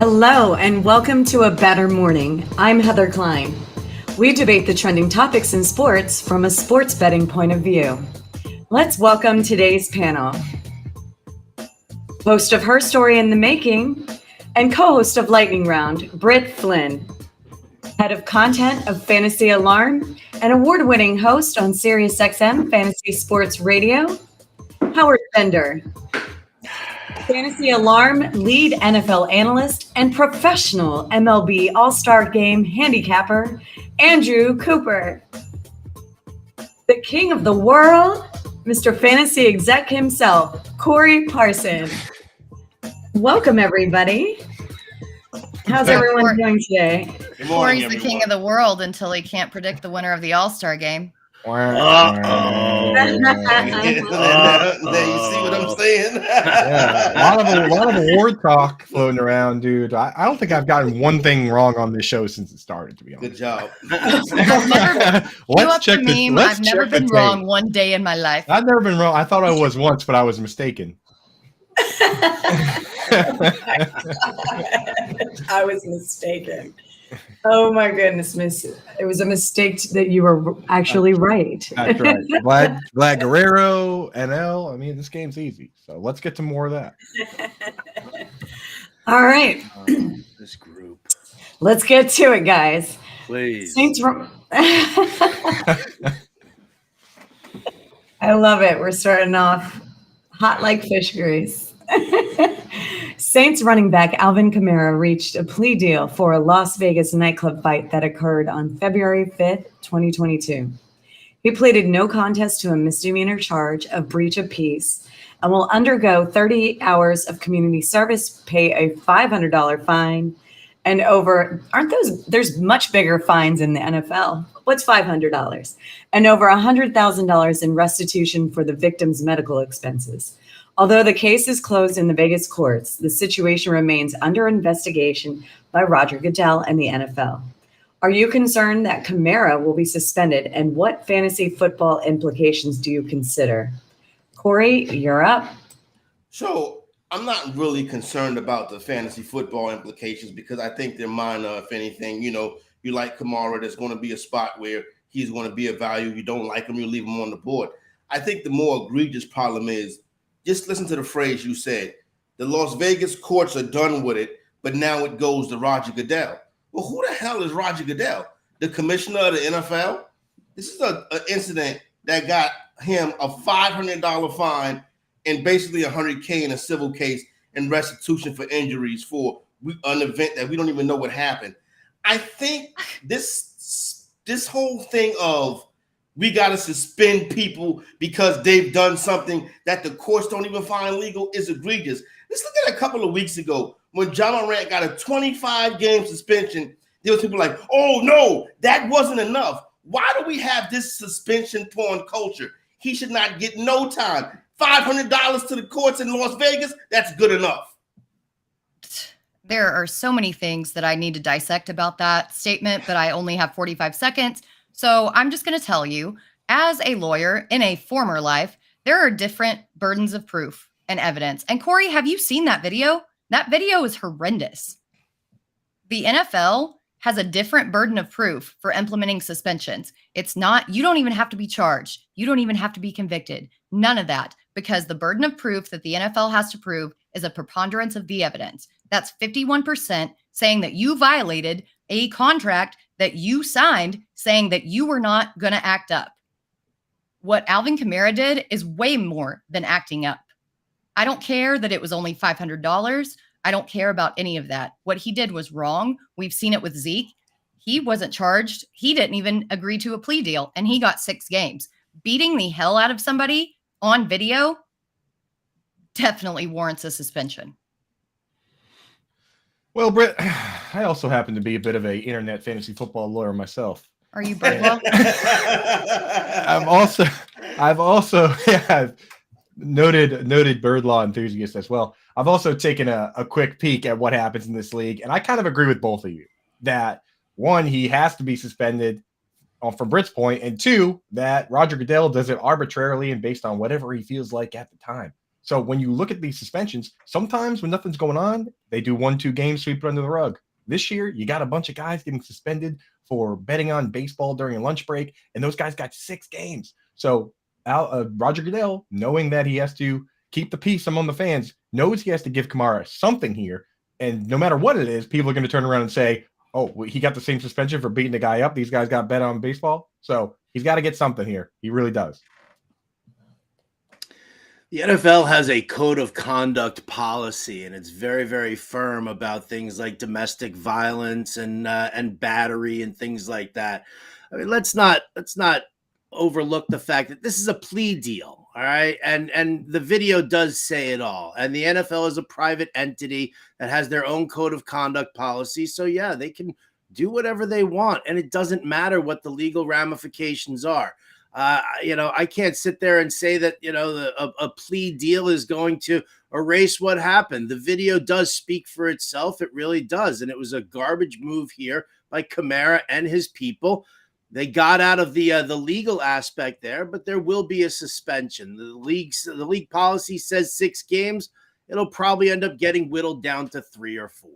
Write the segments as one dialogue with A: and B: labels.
A: Hello, and welcome to A Better Morning. I'm Heather Klein. We debate the trending topics in sports from a sports betting point of view. Let's welcome today's panel. Host of Her Story in the Making and co-host of Lightning Round, Britt Flynn. Head of content of Fantasy Alarm and award-winning host on SiriusXM Fantasy Sports Radio, Howard Bender. Fantasy Alarm lead NFL analyst and professional MLB All-Star Game handicapper, Andrew Cooper. The king of the world, Mr. Fantasy Exec himself, Corey Parson. Welcome, everybody. How's everyone doing today?
B: Corey's the king of the world until he can't predict the winner of the All-Star game.
C: Uh-oh.
D: There you see what I'm saying?
C: Yeah. A lot of award talk floating around, dude. I don't think I've gotten one thing wrong on this show since it started, to be honest.
D: Good job.
C: Let's check the meme.
B: I've never been wrong one day in my life.
C: I've never been wrong. I thought I was once, but I was mistaken.
A: I was mistaken. Oh my goodness, Miss! It was a mistake that you were actually right.
C: That's right. Glad Guerrero, NL. I mean, this game's easy. So let's get to more of that.
A: All right.
D: This group.
A: Let's get to it, guys.
D: Please.
A: I love it. We're starting off hot like fish grease. Saints running back Alvin Kamara reached a plea deal for a Las Vegas nightclub fight that occurred on February 5th, 2022. He pleaded no contest to a misdemeanor charge of breach of peace and will undergo 30 hours of community service, pay a $500 fine, and there's much bigger fines in the NFL. What's $500? And over $100,000 in restitution for the victim's medical expenses. Although the case is closed in the Vegas courts, the situation remains under investigation by Roger Goodell and the NFL. Are you concerned that Kamara will be suspended, and what fantasy football implications do you consider? Corey, you're up.
D: So I'm not really concerned about the fantasy football implications because I think they're minor, if anything. You know, you like Kamara, there's going to be a spot where he's going to be a value. You don't like him, you leave him on the board. I think the more egregious problem is, just listen to the phrase you said. The Las Vegas courts are done with it, but now it goes to Roger Goodell. Well, who the hell is Roger Goodell? The commissioner of the NFL? This is an incident that got him a $500 fine and basically $100K in a civil case and restitution for injuries for an event that we don't even know what happened. I think this whole thing of we got to suspend people because they've done something that the courts don't even find legal is egregious. Let's look at a couple of weeks ago when John Morant got a 25-game suspension. There was people like, oh, no, that wasn't enough. Why do we have this suspension porn culture? He should not get no time. $500 to the courts in Las Vegas, that's good enough.
B: There are so many things that I need to dissect about that statement, but I only have 45 seconds. So I'm just going to tell you, as a lawyer in a former life, there are different burdens of proof and evidence. And Corey, have you seen that video? That video is horrendous. The NFL has a different burden of proof for implementing suspensions. It's not, you don't even have to be charged. You don't even have to be convicted. None of that, because the burden of proof that the NFL has to prove is a preponderance of the evidence. That's 51% saying that you violated a contract that you signed saying that you were not going to act up. What Alvin Kamara did is way more than acting up. I don't care that it was only $500. I don't care about any of that. What he did was wrong. We've seen it with Zeke. He wasn't charged. He didn't even agree to a plea deal, and he got 6 games. Beating the hell out of somebody on video definitely warrants a suspension.
C: Well, Britt, I also happen to be a bit of an internet fantasy football lawyer myself.
B: Are you Birdwell?
C: I've also noted bird law enthusiast as well. I've also taken a quick peek at what happens in this league, and I kind of agree with both of you that one, he has to be suspended from Britt's point, and two, that Roger Goodell does it arbitrarily and based on whatever he feels like at the time. So when you look at these suspensions, sometimes when nothing's going on, they do 1-2 games, sweep it under the rug. This year, you got a bunch of guys getting suspended for betting on baseball during a lunch break, and those guys got 6 games. So Roger Goodell, knowing that he has to keep the peace among the fans, knows he has to give Kamara something here. And no matter what it is, people are going to turn around and say, oh, well, he got the same suspension for beating the guy up. These guys got bet on baseball. So he's got to get something here. He really does.
E: The NFL has a code of conduct policy, and it's very, very firm about things like domestic violence and battery and things like that. I mean, let's not overlook the fact that this is a plea deal, all right? And the video does say it all. And the NFL is a private entity that has their own code of conduct policy. So yeah, they can do whatever they want, and it doesn't matter what the legal ramifications are. I can't sit there and say that, a plea deal is going to erase what happened. The video does speak for itself. It really does. And it was a garbage move here by Kamara and his people. They got out of the legal aspect there, but there will be a suspension. The league policy says 6 games. It'll probably end up getting whittled down to 3 or 4.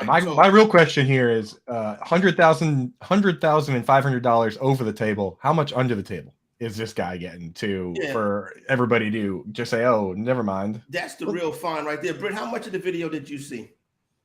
C: My real question here is $100,000 and $500 over the table. How much under the table is this guy getting for everybody to just say, oh, never mind?
D: That's the real fine right there. Britt, how much of the video did you see?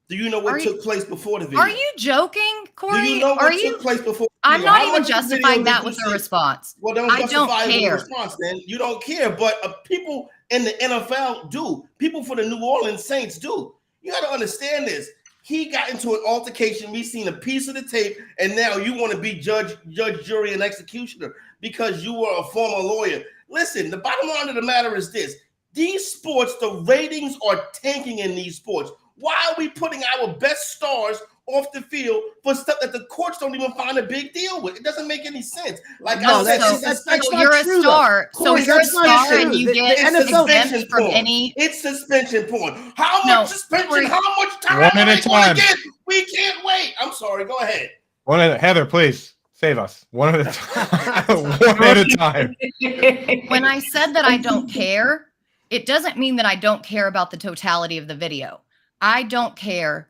D: Do you know what took place before the video?
B: Are you joking, Corey?
D: Do you know what took place before?
B: I'm not even justifying that with a response.
D: Well, don't
B: I don't care.
D: Response, then. You don't care, but people in the NFL do. People for the New Orleans Saints do. You got to understand this. He got into an altercation. We've seen a piece of the tape, and now you want to be judge, jury, and executioner because you were a former lawyer. Listen, the bottom line of the matter is this. These sports, the ratings are tanking in these sports. Why are we putting our best stars off the field for stuff that the courts don't even find a big deal with? It doesn't make any sense. Like
B: no,
D: I said,
E: that's
B: you're
E: not true,
B: a star.
E: Corey,
B: so you're a star and you get exempt from
D: porn.
B: any.
D: It's suspension porn. How much suspension?
B: Corey.
D: How much time?
C: One at a time.
D: We can't wait. I'm sorry. Go ahead.
C: Heather, please save us. One at a time. One at a time.
B: When I said that I don't care, it doesn't mean that I don't care about the totality of the video. I don't care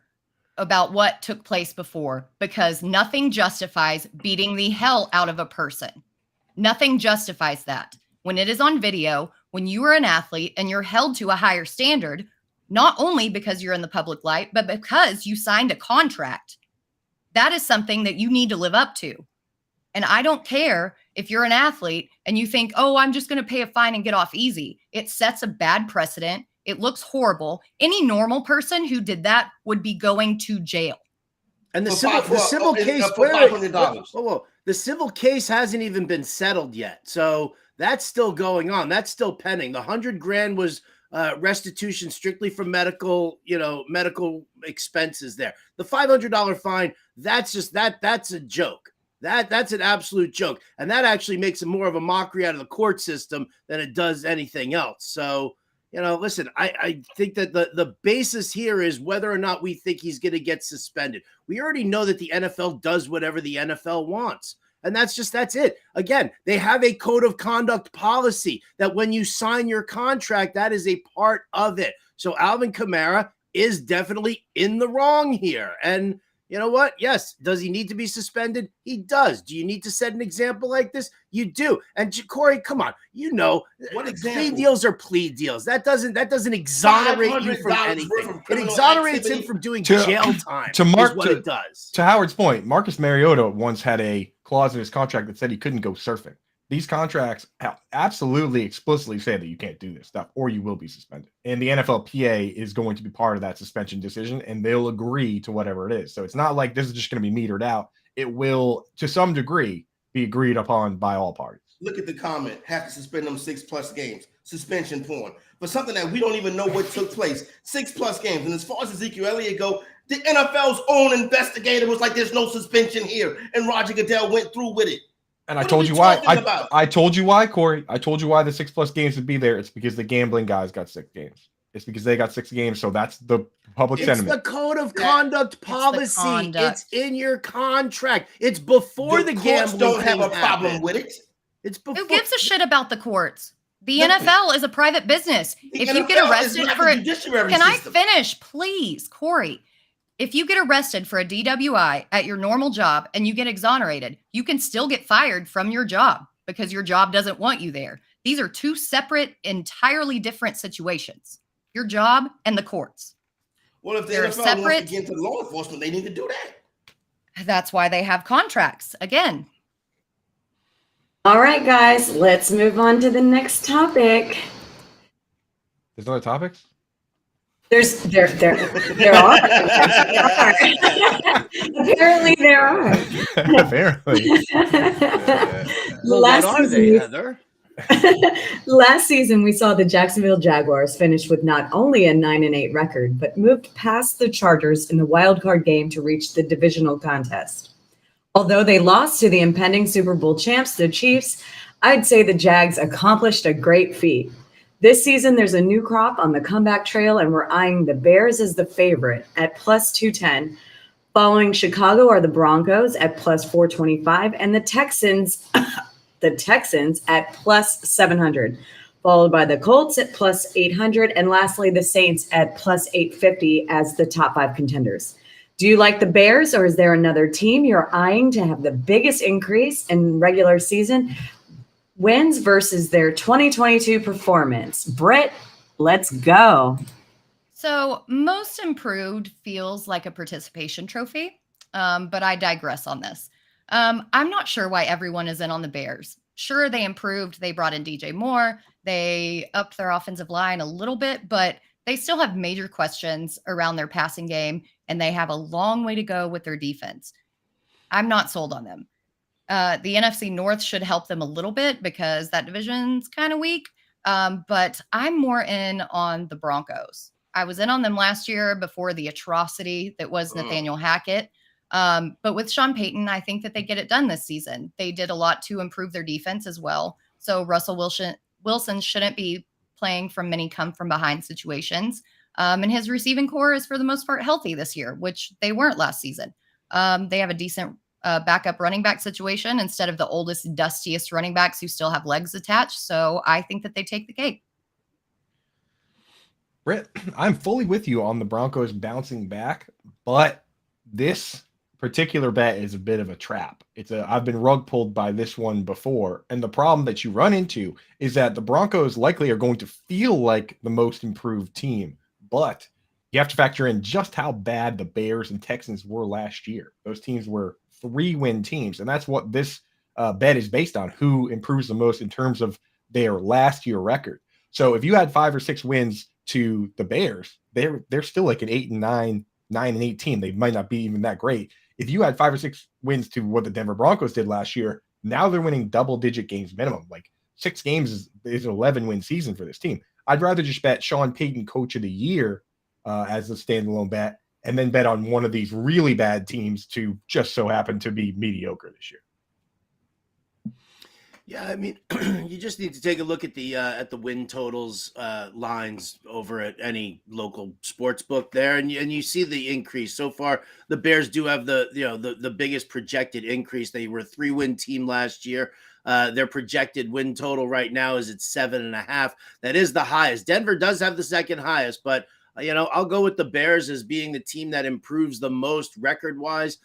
B: about what took place before because nothing justifies beating the hell out of a person. Nothing justifies that. When it is on video, when you are an athlete and you're held to a higher standard, not only because you're in the public light, but because you signed a contract, that is something that you need to live up to. And I don't care if you're an athlete and you think, oh, I'm just going to pay a fine and get off easy. It sets a bad precedent. It looks horrible. Any normal person who did that would be going to jail.
E: And the civil case
D: for
E: $500. The civil case hasn't even been settled yet, so that's still going on. That's still pending. The $100,000 was restitution strictly for medical expenses. There, the $500 fine. That's just that's a joke. That's an absolute joke, and that actually makes it more of a mockery out of the court system than it does anything else. So. Listen, I think that the basis here is whether or not we think he's going to get suspended. We already know that the NFL does whatever the NFL wants. And that's it. Again, they have a code of conduct policy that when you sign your contract, that is a part of it. So Alvin Kamara is definitely in the wrong here. And you know what? Yes. Does he need to be suspended? He does. Do you need to set an example like this? You do. And Corey, come on.
D: What example?
E: Plea deals are plea deals. That doesn't exonerate you from anything. It exonerates him from doing jail time. It does.
C: To Howard's point, Marcus Mariota once had a clause in his contract that said he couldn't go surfing. These contracts absolutely explicitly say that you can't do this stuff or you will be suspended. And the NFLPA is going to be part of that suspension decision and they'll agree to whatever it is. So it's not like this is just going to be metered out. It will, to some degree, be agreed upon by all parties.
D: Look at the comment. Have to suspend them 6+ games. Suspension porn. For something that we don't even know what took place. 6+ games. And as far as Ezekiel Elliott go, the NFL's own investigator was like, there's no suspension here. And Roger Goodell went through with it.
C: And I told you why. I told you why, Corey. I told you why the 6+ games would be there. It's because the gambling guys got 6 games. It's because they got 6 games. So that's the public sentiment.
E: It's the code of conduct policy. It's in your contract. It's before the gambling.
D: Don't have a problem with it.
E: It's before.
B: Who gives a shit about the courts? The NFL is a private business. If you get arrested for it, can I finish, please, Corey? If you get arrested for a DWI at your normal job and you get exonerated, you can still get fired from your job because your job doesn't want you there. These are two separate, entirely different situations. Your job and the courts.
D: Well, if the NFL wants to get into law enforcement, they need to do that.
B: That's why they have contracts. Again.
A: All right, guys, let's move on to the next topic.
C: There's other topics?
A: There are. Apparently there are.
C: Apparently.
E: Well, what are they, Heather?
A: Last season, we saw the Jacksonville Jaguars finish with not only a 9-8 record, but moved past the Chargers in the wild card game to reach the divisional contest. Although they lost to the impending Super Bowl champs, the Chiefs, I'd say the Jags accomplished a great feat. This season, there's a new crop on the comeback trail, and we're eyeing the Bears as the favorite at plus 210. Following Chicago are the Broncos at plus 425, and the Texans at plus 700, followed by the Colts at plus 800, and lastly, the Saints at plus 850 as the top 5 contenders. Do you like the Bears, or is there another team you're eyeing to have the biggest increase in regular season wins versus their 2022 performance? Britt, let's go.
B: So most improved feels like a participation trophy, but I digress on this. I'm not sure why everyone is in on the Bears. Sure, they improved. They brought in DJ Moore. They upped their offensive line a little bit, but they still have major questions around their passing game, and they have a long way to go with their defense. I'm not sold on them. The NFC North should help them a little bit because that division's kind of weak, but I'm more in on the Broncos. I was in on them last year before the atrocity that was Nathaniel Hackett. But with Sean Payton, I think that they get it done this season. They did a lot to improve their defense as well. So Russell Wilson shouldn't be playing from many come-from-behind situations. And his receiving core is, for the most part, healthy this year, which they weren't last season. They have a decent backup running back situation instead of the oldest, dustiest running backs who still have legs attached. So I think that they take the cake.
C: Britt, I'm fully with you on the Broncos bouncing back, but this particular bet is a bit of a trap. I've been rug pulled by this one before. And the problem that you run into is that the Broncos likely are going to feel like the most improved team, but you have to factor in just how bad the Bears and Texans were last year. Those teams were 3-win teams. And that's what this bet is based on, who improves the most in terms of their last year record. So if you had 5 or 6 wins to the Bears, they're still like an 8-9, 9-8 team. They might not be even that great. If you had 5 or 6 wins to what the Denver Broncos did last year, now they're winning double-digit games minimum. Like 6 games is an 11-win season for this team. I'd rather just bet Sean Payton Coach of the Year as a standalone bet, and then bet on one of these really bad teams to just so happen to be mediocre this year.
E: Yeah, I mean, you just need to take a look at the win totals lines over at any local sports book there, and you see the increase so far. The Bears do have the biggest projected increase. They were a 3-win team last year. Their projected win total right now is at 7.5. That is the highest. Denver does have the second highest, but I'll go with the Bears as being the team that improves the most record wise.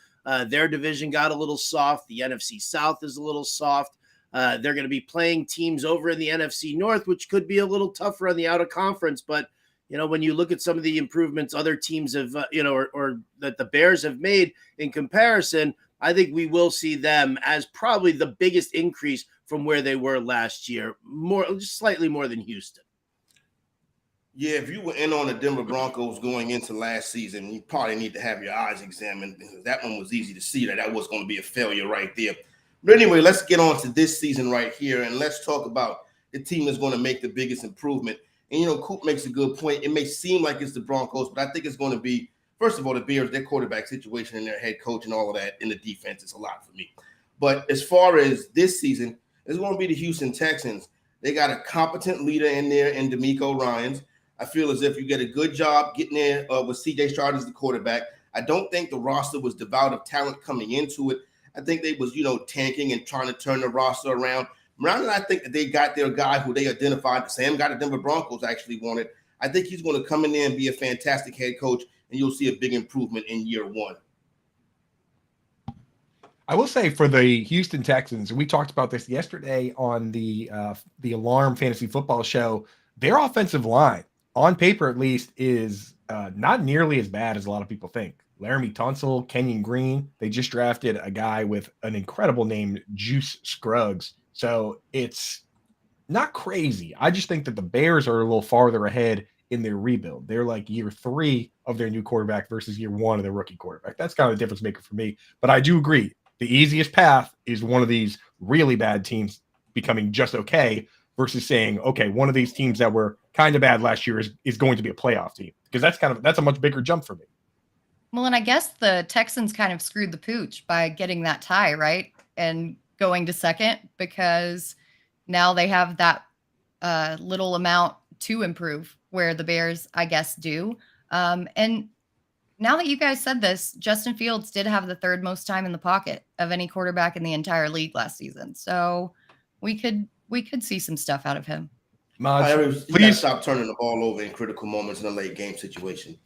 E: Their division got a little soft. The NFC South is a little soft. They're going to be playing teams over in the NFC North, which could be a little tougher on the out of conference. But, when you look at some of the improvements other teams have, or that the Bears have made in comparison, I think we will see them as probably the biggest increase from where they were last year, just slightly more than Houston.
D: Yeah, if you were in on the Denver Broncos going into last season, you probably need to have your eyes examined, because that one was easy to see that was going to be a failure right there. But anyway, let's get on to this season right here, and let's talk about the team that's going to make the biggest improvement. And, Coop makes a good point. It may seem like it's the Broncos, but I think it's going to be, first of all, the Bears, their quarterback situation and their head coach and all of that, and the defense is a lot for me. But as far as this season, it's going to be the Houston Texans. They got a competent leader in there in DeMeco Ryans. I feel as if you get a good job getting there with C.J. Stroud as the quarterback. I don't think the roster was devoid of talent coming into it. I think they was, tanking and trying to turn the roster around. Now that I think that they got their guy who they identified, the same guy the Denver Broncos actually wanted, I think he's going to come in there and be a fantastic head coach, and you'll see a big improvement in year one.
C: I will say for the Houston Texans, we talked about this yesterday on the Alarm Fantasy Football Show. Their offensive line, on paper at least, is not nearly as bad as a lot of people think. Laramie Tunsil, Kenyon Green, they just drafted a guy with an incredible name, Juice Scruggs. So it's not crazy. I just think that the Bears are a little farther ahead in their rebuild. They're like year 3 of their new quarterback versus year 1 of their rookie quarterback. That's kind of the difference maker for me. But I do agree. The easiest path is one of these really bad teams becoming just okay versus saying, okay, one of these teams that were kind of bad last year is going to be a playoff team, because that's a much bigger jump for me.
B: Well, and I guess the Texans kind of screwed the pooch by getting that tie, right? And going to second, because now they have that little amount to improve where the Bears, I guess, do. And now that you guys said this, Justin Fields did have the 3rd most time in the pocket of any quarterback in the entire league last season. So we could see some stuff out of him.
C: Mods,
D: You gotta stop turning the ball over in critical moments in a late game situation.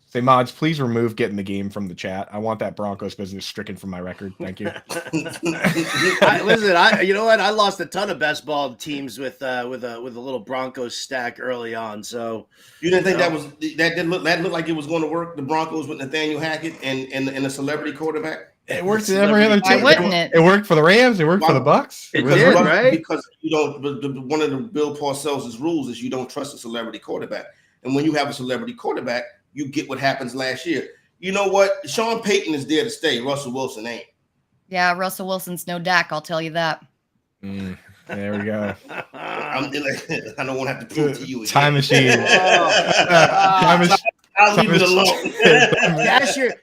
C: Say, Mods, please remove getting the game from the chat. I want that Broncos business stricken from my record. Thank you.
E: Listen, you know what? I lost a ton of best ball teams with a little Broncos stack early on. So
D: you didn't think that looked like it was going to work? The Broncos with Nathaniel Hackett and a celebrity quarterback.
C: It worked in every other team.
B: Why wouldn't it?
C: It worked for the Rams. It worked for the Bucks.
E: It did, right?
D: Because you don't. One of the Bill Parcells' rules is you don't trust a celebrity quarterback, and when you have a celebrity quarterback, you get what happens last year. You know what? Sean Payton is there to stay. Russell Wilson ain't.
B: Yeah, Russell Wilson's no Dak, I'll tell you that.
C: There we go.
D: I don't want to have to prove to you again.
C: Time machine.
D: I'll leave it alone.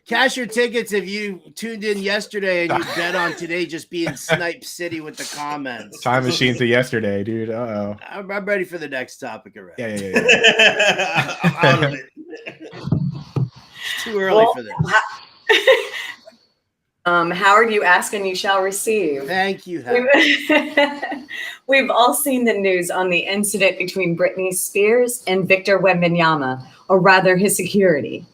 E: Cash your tickets if you tuned in yesterday and you bet on today just being Snipe City with the comments.
C: Time machine to yesterday, dude. Uh-oh.
E: I'm ready for the next topic already.
C: Yeah.
D: I'm out of it.
E: It's too early for this.
A: Howard, you ask and you shall receive.
E: Thank you, Howard.
A: We've all seen the news on the incident between Britney Spears and Victor Wembanyama, or rather his security.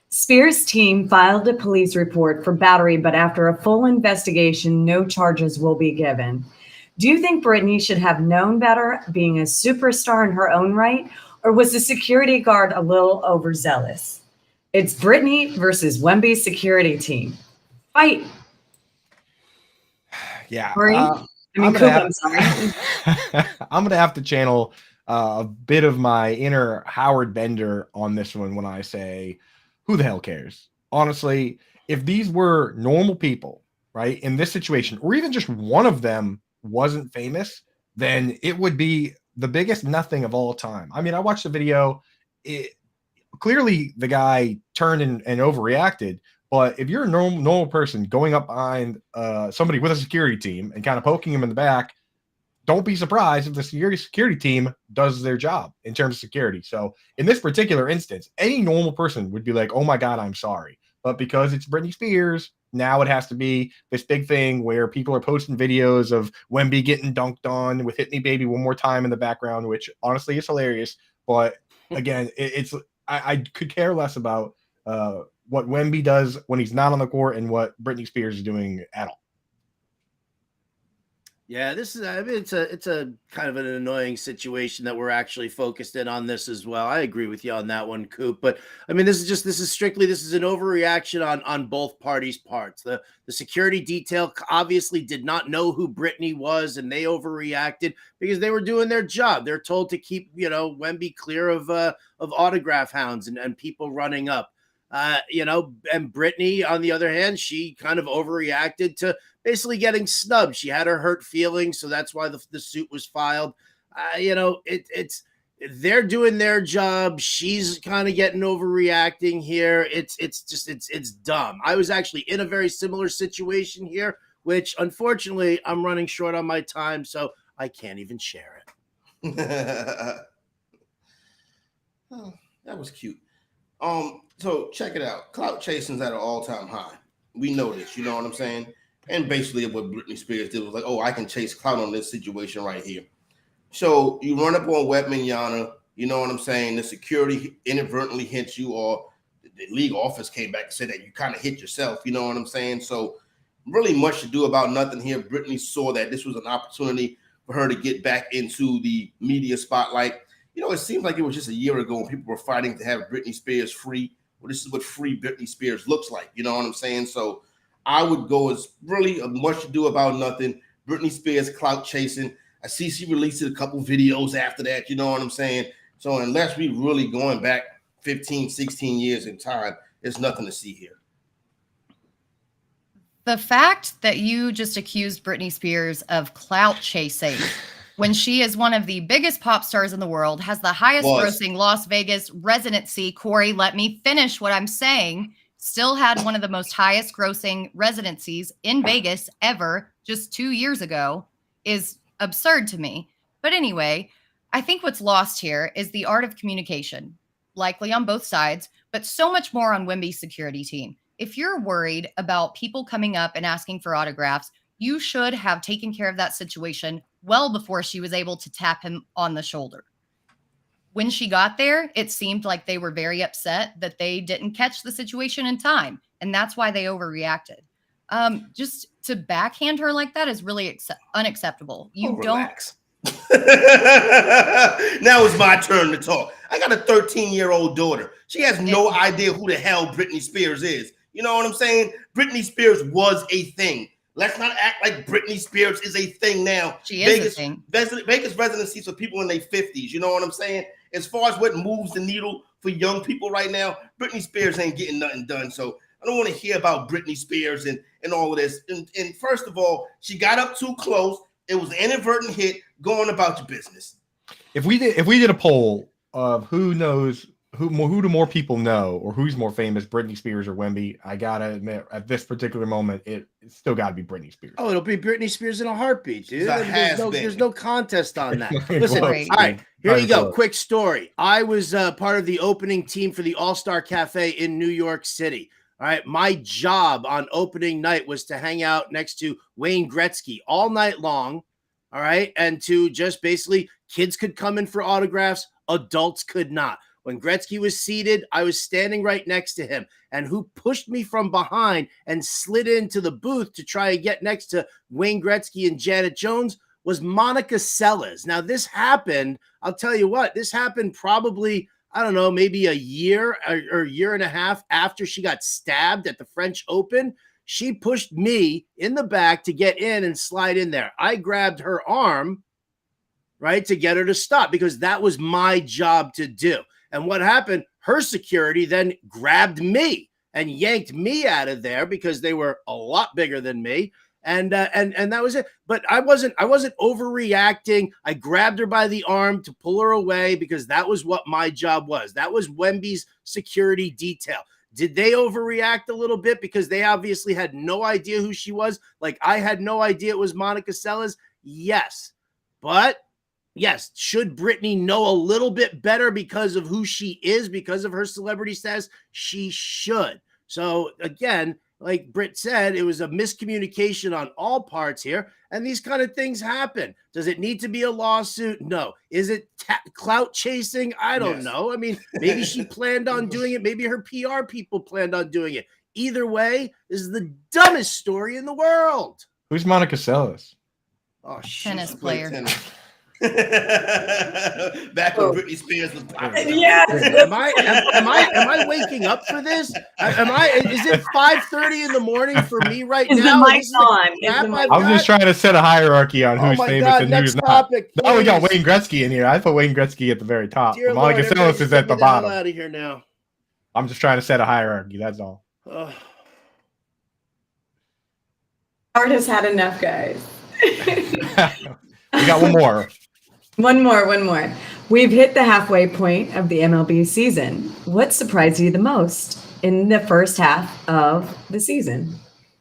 A: Spears' team filed a police report for battery, but after a full investigation, no charges will be given. Do you think Britney should have known better, being a superstar in her own right, or was the security guard a little overzealous? It's Britney versus Wemby's security team. Fight.
C: Yeah.
A: I'm sorry.
C: I'm going to have to channel a bit of my inner Howard Bender on this one when I say, who the hell cares? Honestly, if these were normal people, right, in this situation, or even just one of them wasn't famous, then it would be the biggest nothing of all time. I mean, I watched the video. Clearly, the guy turned and overreacted. But if you're a normal person going up behind somebody with a security team and kind of poking him in the back, don't be surprised if the security team does their job in terms of security. So in this particular instance, any normal person would be like, oh my God, I'm sorry. But because it's Britney Spears, now it has to be this big thing where people are posting videos of Wemby getting dunked on with Hit Me Baby One More Time in the background, which honestly is hilarious. But again, I could care less about what Wemby does when he's not on the court and what Britney Spears is doing at all.
E: Yeah, it's a kind of an annoying situation that we're actually focused in on this as well. I agree with you on that one, Coop. But I mean, this is strictly an overreaction on both parties' parts. The security detail obviously did not know who Britney was, and they overreacted because they were doing their job. They're told to keep, Wemby clear of autograph hounds and people running up. And Britney, on the other hand, she kind of overreacted to basically getting snubbed. She had her hurt feelings, so that's why the suit was filed. They're doing their job. She's kind of getting overreacting here. It's dumb. I was actually in a very similar situation here, which unfortunately I'm running short on my time, so I can't even share it.
D: Oh, that was cute. So check it out. Clout chasing's at an all-time high. We know this, you know what I'm saying? And basically what Britney Spears did was like, oh, I can chase clout on this situation right here. So you run up on Wembanyama, you know what I'm saying? The security inadvertently hits you, or the league office came back and said that you kind of hit yourself, you know what I'm saying? So really much to do about nothing here. Britney saw that this was an opportunity for her to get back into the media spotlight. You know, it seems like it was just a year ago when people were fighting to have Britney Spears free. Well, this is what free Britney Spears looks like, you know what I'm saying? So I would go as really much to do about nothing. Britney Spears clout chasing. I see she released a couple videos after that, you know what I'm saying? So unless we really going back 15, 16 years in time, there's nothing to see here.
B: The fact that you just accused Britney Spears of clout chasing when she is one of the biggest pop stars in the world, has the highest grossing Las Vegas residency. Corey, let me finish what I'm saying. Still had one of the most highest grossing residencies in Vegas ever just 2 years ago is absurd to me. But anyway, I think what's lost here is the art of communication, likely on both sides, but so much more on Wemby's security team. If you're worried about people coming up and asking for autographs, you should have taken care of that situation well before she was able to tap him on the shoulder. When she got there, it seemed like they were very upset that they didn't catch the situation in time. And that's why they overreacted. Just to backhand her like that is really unacceptable. You
D: Relax. Now it's my turn to talk. I got a 13-year-old daughter. She has no idea who the hell Britney Spears is. You know what I'm saying? Britney Spears was a thing. Let's not act like Britney Spears is a thing now.
B: She is a thing.
D: Vegas residencies for people in their 50s. You know what I'm saying? As far as what moves the needle for young people right now, Britney Spears ain't getting nothing done. So I don't want to hear about Britney Spears and all of this. And first of all, she got up too close. It was an inadvertent hit. Go on about your business.
C: If we did a poll of who knows who do more people know, or who's more famous, Britney Spears or Wemby, I gotta admit, at this particular moment, it's still got to be Britney Spears.
E: Oh, it'll be Britney Spears in a heartbeat, dude.
D: There's
E: There's no contest on that.
C: Not
E: Listen, all
C: close,
E: right, here
C: Not
E: you go.
C: close.
E: Quick story. I was part of the opening team for the All-Star Cafe in New York City. All right, my job on opening night was to hang out next to Wayne Gretzky all night long. All right, and to just basically, kids could come in for autographs, adults could not. When Gretzky was seated, I was standing right next to him. And who pushed me from behind and slid into the booth to try and get next to Wayne Gretzky and Janet Jones was Monica Seles. Now, this happened, I'll tell you what, this happened probably, I don't know, maybe a year or a year and a half after she got stabbed at the French Open. She pushed me in the back to get in and slide in there. I grabbed her arm, right, to get her to stop because that was my job to do. And what happened? Her security then grabbed me and yanked me out of there because they were a lot bigger than me. And that was it. But I wasn't overreacting. I grabbed her by the arm to pull her away because that was what my job was. That was Wemby's security detail. Did they overreact a little bit because they obviously had no idea who she was? Like I had no idea it was Monica Seles? Yes. But yes, should Britney know a little bit better because of who she is, because of her celebrity status? She should. So again, like Britt said, it was a miscommunication on all parts here, and these kind of things happen. Does it need to be a lawsuit? No. Is it clout chasing? I don't know. I mean, maybe she planned on doing it. Maybe her PR people planned on doing it. Either way, this is the dumbest story in the world.
C: Who's Monica Seles?
E: Oh,
B: Tennis player.
D: Back when Britney Spears was popular.
A: Yes.
E: Am I waking up for this? Is it 5:30 in the morning for me right
A: Is
E: now?
A: the mic
E: This is the
A: on?
E: crap
A: Is the
E: I've
A: mic
C: I was just
E: got?
C: trying to set a hierarchy on
E: Oh
C: who's
E: my
C: famous
E: God,
C: and
E: next
C: who's not.
E: topic,
C: Oh, we got
E: please.
C: Wayne Gretzky in here. I put Wayne Gretzky at the very top.
E: Dear
C: Monica
E: Lord,
C: Seles is at the bottom.
E: Out of here now.
C: I'm just trying to set a hierarchy. That's all.
E: Ugh.
A: Art has had enough, guys.
C: We got one more.
A: One more. We've hit the halfway point of the MLB season. What surprised you the most in the first half of the season?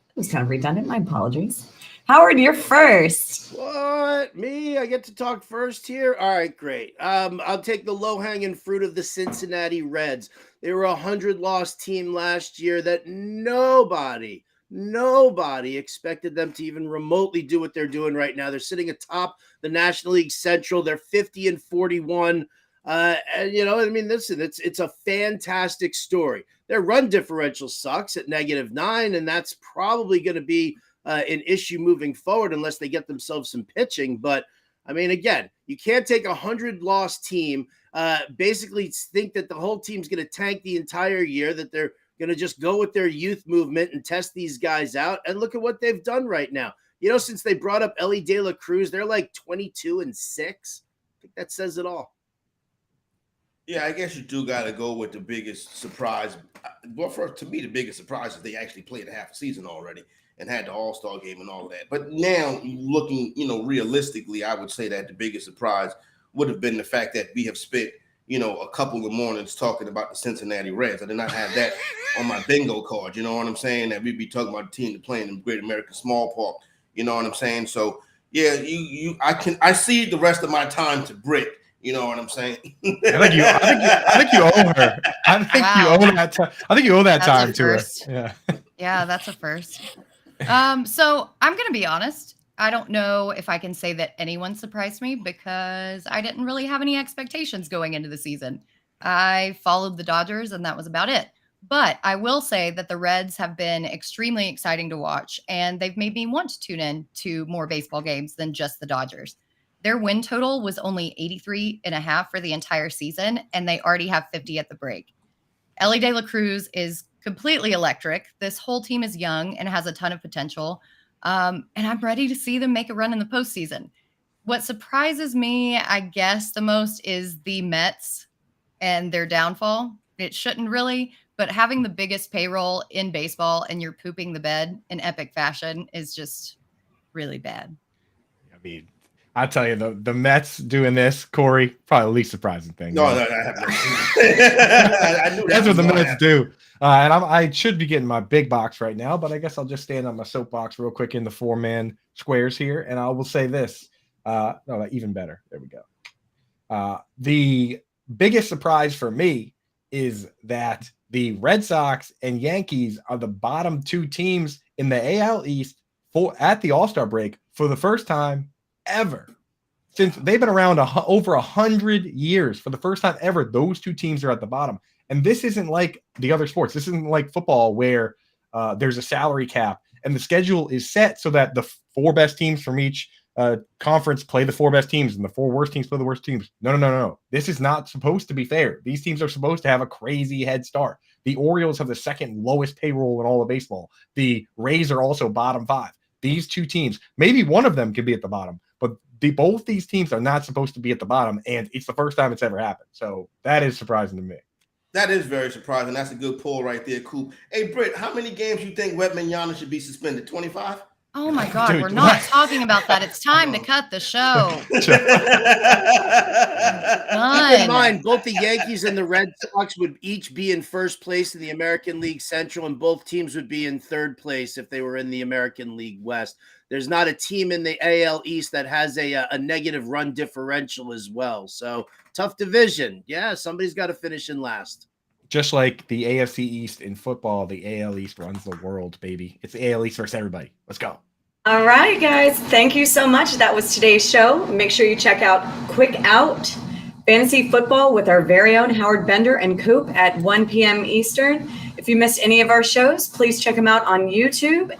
A: It was kind of redundant. My apologies. Howard, you're first.
E: What? Me? I get to talk first here? All right, great. I'll take the low-hanging fruit of the Cincinnati Reds. They were a 100-loss team last year that nobody Nobody expected them to even remotely do what they're doing right now. They're sitting atop the National League Central. They're 50-41. And I mean, listen, it's a fantastic story. Their run differential sucks at -9, and that's probably going to be an issue moving forward unless they get themselves some pitching. But I mean, again, you can't take 100-loss team, basically think that the whole team's going to tank the entire year, that they're going to just go with their youth movement and test these guys out. And look at what they've done right now. Since they brought up Ellie De La Cruz, they're like 22-6. I think that says it all.
D: Yeah, I guess you do got to go with the biggest surprise. Well, to me, the biggest surprise is they actually played a half a season already and had the All-Star game and all of that. But now, looking, realistically, I would say that the biggest surprise would have been the fact that we have spent, a couple of mornings talking about the Cincinnati Reds. I did not have that on my bingo card. You know what I'm saying? That we'd be talking about the team that playing in Great American Small Park. You know what I'm saying? So yeah, I see the rest of my time to Britt. You know what I'm saying?
C: I think you owe her. I think you owe that time. I think you owe that time to her. Yeah.
B: Yeah, that's a first. So I'm going to be honest. I don't know if I can say that anyone surprised me because I didn't really have any expectations going into the season. I followed the Dodgers and that was about it. But I will say that the Reds have been extremely exciting to watch, and they've made me want to tune in to more baseball games than just the Dodgers. Their win total was only 83.5 for the entire season, and they already have 50 at the break. Ellie De La Cruz is completely electric. This whole team is young and has a ton of potential. And I'm ready to see them make a run in the postseason. What surprises me, I guess, the most is the Mets and their downfall. It shouldn't really, but having the biggest payroll in baseball and you're pooping the bed in epic fashion is just really bad.
C: I mean, I tell you, the Mets doing this, Corey, probably the least surprising thing.
D: No, I have no. I knew
C: that's what the Mets do. And I should be getting my big box right now, but I guess I'll just stand on my soapbox real quick in the 4-man squares here, and I will say this. No, even better. There we go. The biggest surprise for me is that the Red Sox and Yankees are the bottom two teams in the AL East at the All-Star break for the first time ever. Since they've been around over 100 years, for the first time ever, those two teams are at the bottom. And this isn't like the other sports. This isn't like football where there's a salary cap and the schedule is set so that the 4 best teams from each conference play the 4 best teams and the 4 worst teams play the worst teams. No. This is not supposed to be fair. These teams are supposed to have a crazy head start. The Orioles have the second lowest payroll in all of baseball. The Rays are also bottom 5. These two teams, maybe one of them could be at the bottom, but both these teams are not supposed to be at the bottom, and it's the first time it's ever happened. So that is surprising to me.
D: That is very surprising. That's a good pull right there, Coop. Hey, Britt, how many games you think Wembanyama should be suspended? 25?
B: Oh, my God. Dude, we're not talking about that. It's time to cut the show.
E: Keep in mind, both the Yankees and the Red Sox would each be in first place in the American League Central, and both teams would be in third place if they were in the American League West. There's not a team in the AL East that has a negative run differential as well. So tough division. Yeah, somebody's got to finish in last.
C: Just like the AFC East in football, the AL East runs the world, baby. It's the AL East versus everybody. Let's go.
A: All right, guys. Thank you so much. That was today's show. Make sure you check out Quick Out Fantasy Football with our very own Howard Bender and Coop at 1 p.m. Eastern. If you missed any of our shows, please check them out on YouTube.